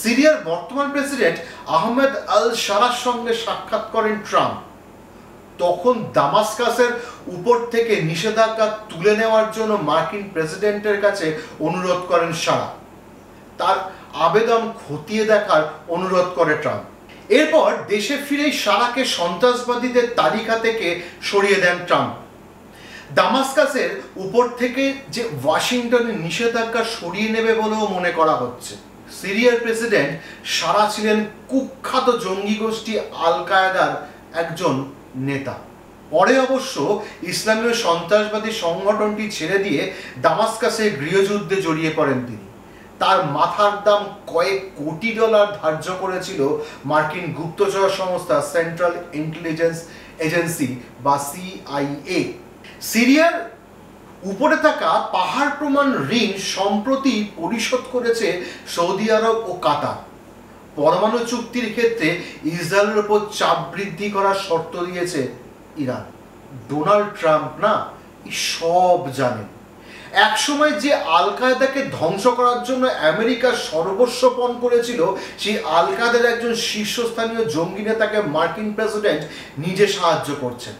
সিরিয়ার বর্তমান প্রেসিডেন্ট আহমেদ আল শারার সঙ্গে সাক্ষাৎ করেন ট্রাম্প। তখন দামাস্কাসের উপর থেকে নিষেধাজ্ঞা তুলে নেওয়ার জন্য মার্কিন প্রেসিডেন্টের কাছে অনুরোধ করেন শারা। তার আবেদন খতিয়ে দেখার অনুরোধ করে ট্রাম্প। এরপর দেশে ফিরেই শারাকে সন্ত্রাসবাদীদের তালিকা থেকে সরিয়ে দেন ট্রাম্প। দামাস্কাসের উপর থেকে যে ওয়াশিংটনের নিষেধাজ্ঞা সরিয়ে নেবে বলেও মনে করা হচ্ছে। সিরিয়ার প্রেসিডেন্ট শারা ছিলেন কুখ্যাত জঙ্গি গোষ্ঠী আল কায়েদার একজন নেতা। পরে অবশ্য ইসলামীয় সন্ত্রাসবাদী সংগঠনটি ছেড়ে দিয়ে দামাস্কাসে গৃহযুদ্ধে জড়িয়ে পড়েন তিনি। তার মাথার দাম কয়েক কোটি ডলার ধার্য করেছিল মার্কিন গুপ্তচর সংস্থা সেন্ট্রাল ইন্টেলিজেন্স এজেন্সি বা CIA। সিরিয়ার উপরে থাকা পাহাড় প্রমাণ ঋণ সম্প্রতি পরিশোধ করেছে সৌদি আরব ও কাতার। পরমাণু চুক্তির ক্ষেত্রে ইসরায়েলের উপর চাপ বৃদ্ধি করার শর্ত দিয়েছে ইরান। ডোনাল্ড ট্রাম্প না সব জানেন। একসময় যে আল কায়েদাকে ধ্বংস করার জন্য আমেরিকা সর্বস্ব পণ করেছিল, সেই আল কায়েদার একজন শীর্ষস্থানীয় জঙ্গি নেতাকে মার্কিন প্রেসিডেন্ট নিজে সাহায্য করছেন।